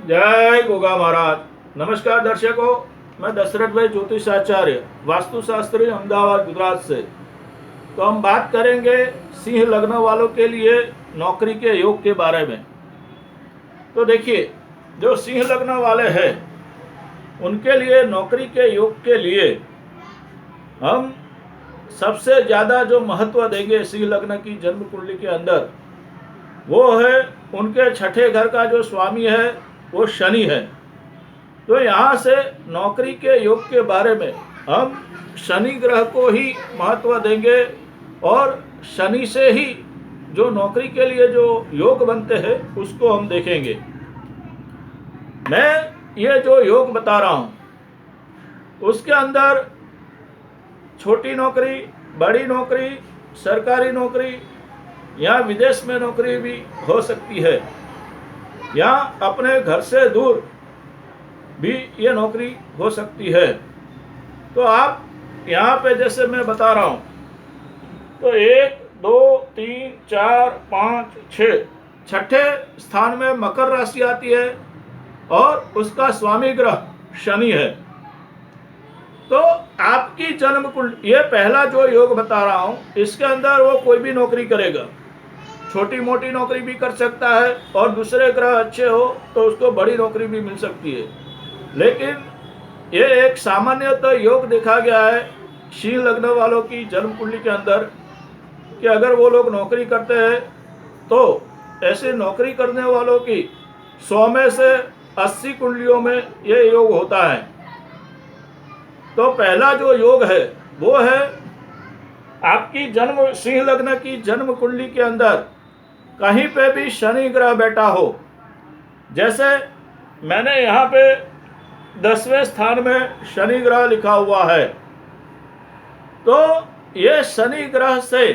जय गोगा महाराज। नमस्कार दर्शकों, मैं दशरथ भाई ज्योतिषाचार्य, वास्तुशास्त्री, अहमदाबाद गुजरात से। तो हम बात करेंगे सिंह लग्न वालों के लिए नौकरी के योग के बारे में। तो देखिए, जो सिंह लग्न वाले हैं उनके लिए नौकरी के योग के लिए हम सबसे ज़्यादा जो महत्व देंगे सिंह लग्न की जन्म कुंडली के अंदर, वो है उनके छठे घर का जो स्वामी है वो शनि है। तो यहाँ से नौकरी के योग के बारे में हम शनि ग्रह को ही महत्व देंगे और शनि से ही जो नौकरी के लिए जो योग बनते हैं उसको हम देखेंगे। मैं ये जो योग बता रहा हूँ उसके अंदर छोटी नौकरी, बड़ी नौकरी, सरकारी नौकरी या विदेश में नौकरी भी हो सकती है, या अपने घर से दूर भी ये नौकरी हो सकती है। तो आप यहाँ पे जैसे मैं बता रहा हूँ, तो 1, 2, 3, 4, 5, 6 छठे स्थान में मकर राशि आती है और उसका स्वामी ग्रह शनि है। तो आपकी जन्म कुंडली, ये पहला जो योग बता रहा हूँ इसके अंदर वो कोई भी नौकरी करेगा, छोटी मोटी नौकरी भी कर सकता है और दूसरे ग्रह अच्छे हो तो उसको बड़ी नौकरी भी मिल सकती है। लेकिन ये एक सामान्यतः योग देखा गया है सिंह लग्न वालों की जन्म कुंडली के अंदर कि अगर वो लोग नौकरी करते हैं तो ऐसे नौकरी करने वालों की 100 में से 80 कुंडलियों में ये योग होता है। तो पहला जो योग है वो है आपकी जन्म सिंह लग्न की जन्म कुंडली के अंदर कहीं पे भी शनि ग्रह बैठा हो। जैसे मैंने यहाँ पे 10वें स्थान में शनि ग्रह लिखा हुआ है, तो ये शनि ग्रह से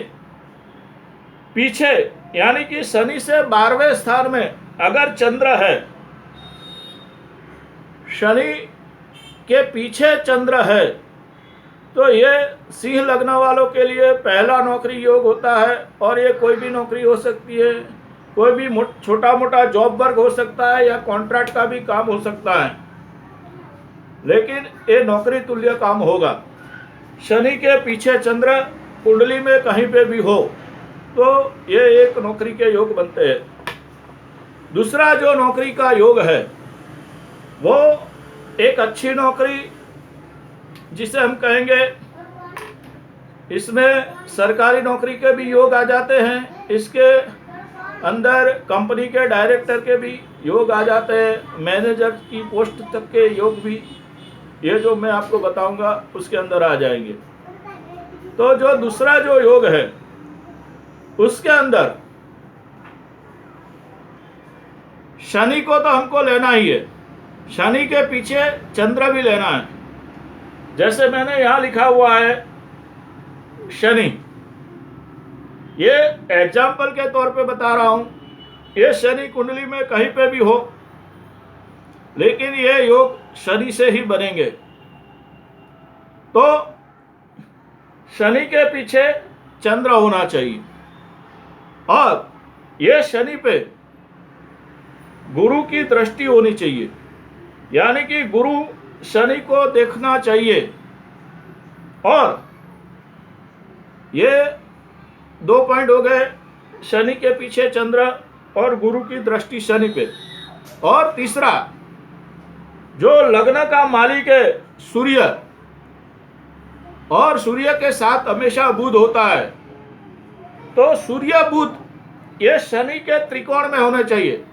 पीछे यानी कि शनि से 12वें स्थान में अगर चंद्र है, शनि के पीछे चंद्र है, तो ये सिंह लग्न वालों के लिए पहला नौकरी योग होता है। और ये कोई भी नौकरी हो सकती है, कोई भी छोटा मोटा जॉब वर्क हो सकता है या कॉन्ट्रैक्ट का भी काम हो सकता है, लेकिन ये नौकरी तुल्य काम होगा। शनि के पीछे चंद्र कुंडली में कहीं पे भी हो तो ये एक नौकरी के योग बनते हैं। दूसरा जो नौकरी का योग है वो एक अच्छी नौकरी जिसे हम कहेंगे, इसमें सरकारी नौकरी के भी योग आ जाते हैं, इसके अंदर कंपनी के डायरेक्टर के भी योग आ जाते हैं, मैनेजर की पोस्ट तक के योग भी, ये जो मैं आपको बताऊंगा उसके अंदर आ जाएंगे। तो जो दूसरा जो योग है उसके अंदर शनि को तो हमको लेना ही है, शनि के पीछे चंद्र भी लेना है। जैसे मैंने यहाँ लिखा हुआ है शनि, ये एग्जाम्पल के तौर पे बता रहा हूँ, ये शनि कुंडली में कहीं पे भी हो, लेकिन ये योग शनि से ही बनेंगे। तो शनि के पीछे चंद्र होना चाहिए और ये शनि पे गुरु की दृष्टि होनी चाहिए, यानी कि गुरु शनि को देखना चाहिए। और ये 2 पॉइंट हो गए, शनि के पीछे चंद्र और गुरु की दृष्टि शनि पे। और तीसरा, जो लग्न का मालिक है सूर्य, और सूर्य के साथ हमेशा बुध होता है, तो सूर्य बुध ये शनि के त्रिकोण में होने चाहिए,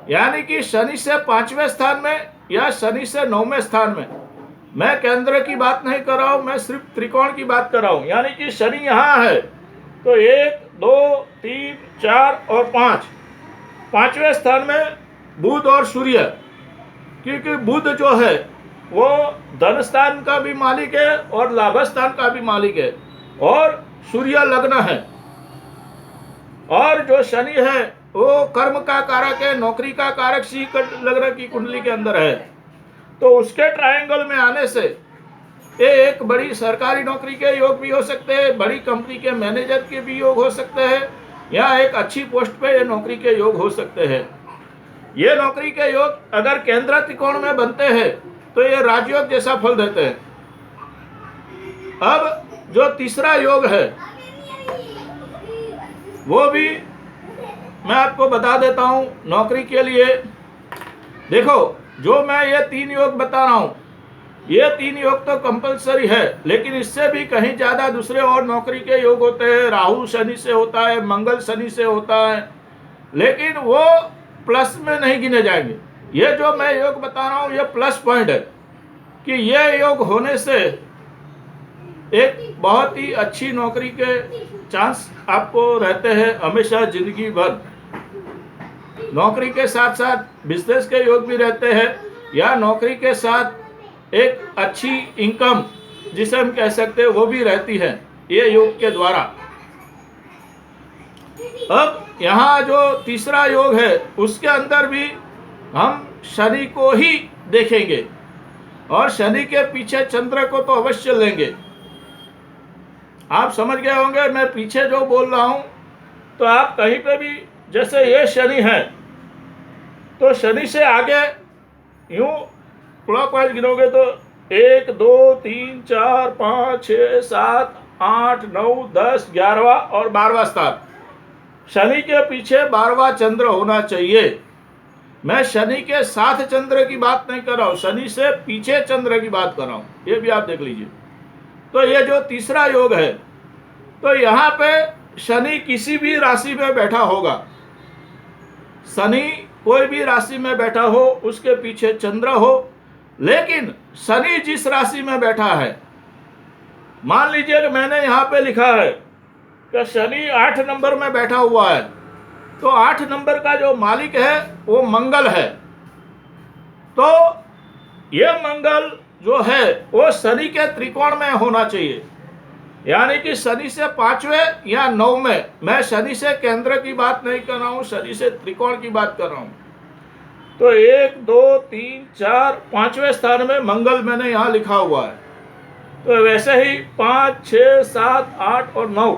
यानी कि शनि से 5वें स्थान में या शनि से 9वें स्थान में। मैं केंद्र की बात नहीं कर रहा हूं, मैं सिर्फ त्रिकोण की बात कर रहा हूं। यानी कि शनि यहाँ है तो 1, 2, 3, 4 और 5, 5वें स्थान में बुध और सूर्य, क्योंकि बुध जो है वो धन स्थान का भी मालिक है और लाभ स्थान का भी मालिक है, और सूर्य लग्न है। और जो शनि है वो कर्म का कारक है, नौकरी का कारक सिंह लग्न की कुंडली के अंदर है। तो उसके ट्रायंगल में आने से ये एक बड़ी सरकारी नौकरी के योग भी हो सकते हैं, बड़ी कंपनी के मैनेजर के भी योग हो सकते हैं, या एक अच्छी पोस्ट पे ये नौकरी के योग हो सकते हैं। ये नौकरी के योग अगर केंद्र त्रिकोण में बनते हैं तो ये राजयोग जैसा फल देते हैं। अब जो तीसरा योग है वो भी मैं आपको बता देता हूं नौकरी के लिए। देखो, जो मैं ये 3 योग बता रहा हूं, ये 3 योग तो कंपलसरी है, लेकिन इससे भी कहीं ज्यादा दूसरे और नौकरी के योग होते हैं। राहु शनि से होता है, मंगल शनि से होता है, लेकिन वो प्लस में नहीं गिने जाएंगे। ये जो मैं योग बता रहा हूं ये प्लस पॉइंट है कि ये योग होने से एक बहुत ही अच्छी नौकरी के चांस आपको रहते हैं हमेशा जिंदगी भर। नौकरी के साथ साथ बिजनेस के योग भी रहते हैं, या नौकरी के साथ एक अच्छी इनकम जिसे हम कह सकते हैं वो भी रहती है ये योग के द्वारा। अब यहाँ जो तीसरा योग है उसके अंदर भी हम शनि को ही देखेंगे और शनि के पीछे चंद्र को तो अवश्य लेंगे। आप समझ गए होंगे मैं पीछे जो बोल रहा हूं, तो आप कहीं पे भी, जैसे ये शनि है तो शनि से आगे यूं क्लॉकवाइज गिनोगे तो 1 2 3 4 5 6 7 8 9 10 11वां और 12वां स्थान। शनि के पीछे 12वां चंद्र होना चाहिए। मैं शनि के साथ चंद्र की बात नहीं कर रहा हूं, शनि से पीछे चंद्र की बात कर रहा हूं, ये भी आप देख लीजिए। तो ये जो तीसरा योग है, तो यहाँ पे शनि किसी भी राशि में बैठा होगा, शनि कोई भी राशि में बैठा हो, उसके पीछे चंद्र हो, लेकिन शनि जिस राशि में बैठा है, मान लीजिए कि मैंने यहाँ पे लिखा है कि शनि 8 नंबर में बैठा हुआ है, तो 8 नंबर का जो मालिक है वो मंगल है। तो ये मंगल जो है वो शनि के त्रिकोण में होना चाहिए, यानी कि शनि से 5वें या 9वें। मैं शनि से केंद्र की बात नहीं कर रहा हूं, शनि से त्रिकोण की बात कर रहा हूं। तो 1 2 3 4 5वें स्थान में मंगल मैंने यहाँ लिखा हुआ है। तो वैसे ही 5 6 7 8 और 9,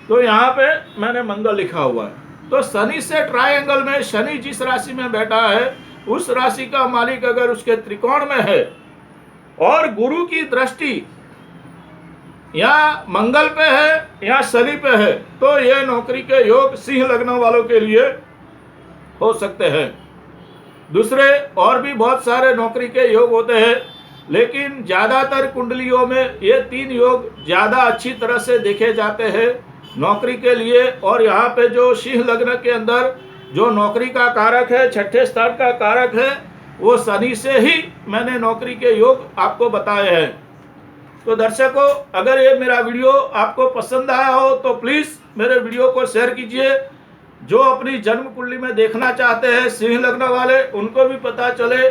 तो यहाँ पे मैंने मंगल लिखा हुआ है। तो शनि से ट्रायंगल में शनि जिस राशि में बैठा है उस राशि का मालिक अगर उसके त्रिकोण में है और गुरु की दृष्टि या मंगल पे है या शनि पे है, तो ये नौकरी के योग सिंह लग्न वालों के लिए हो सकते हैं। दूसरे और भी बहुत सारे नौकरी के योग होते हैं, लेकिन ज्यादातर कुंडलियों में ये 3 योग ज्यादा अच्छी तरह से देखे जाते हैं नौकरी के लिए। और यहाँ पे जो सिंह लग्न के अंदर जो नौकरी का कारक है, 6ठे स्थान का कारक है, वो शनि से ही मैंने नौकरी के योग आपको बताए हैं। तो दर्शकों, अगर ये मेरा वीडियो आपको पसंद आया हो तो प्लीज़ मेरे वीडियो को शेयर कीजिए। जो अपनी जन्म कुंडली में देखना चाहते हैं सिंह लग्न वाले, उनको भी पता चले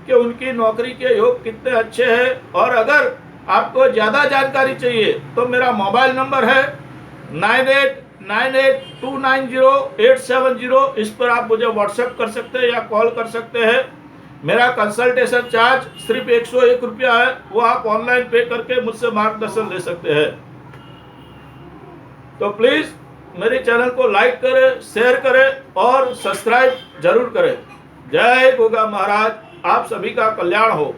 कि उनकी नौकरी के योग कितने अच्छे हैं। और अगर आपको ज़्यादा जानकारी चाहिए तो मेरा मोबाइल नंबर है 9898290870। इस पर आप मुझे व्हाट्सएप कर सकते हैं या कॉल कर सकते हैं। मेरा कंसल्टेशन चार्ज सिर्फ 101 रुपया है, वो आप ऑनलाइन पे करके मुझसे मार्गदर्शन ले सकते हैं। तो प्लीज़ मेरे चैनल को लाइक करें, शेयर करें और सब्सक्राइब जरूर करें। जय गोगा महाराज, आप सभी का कल्याण हो।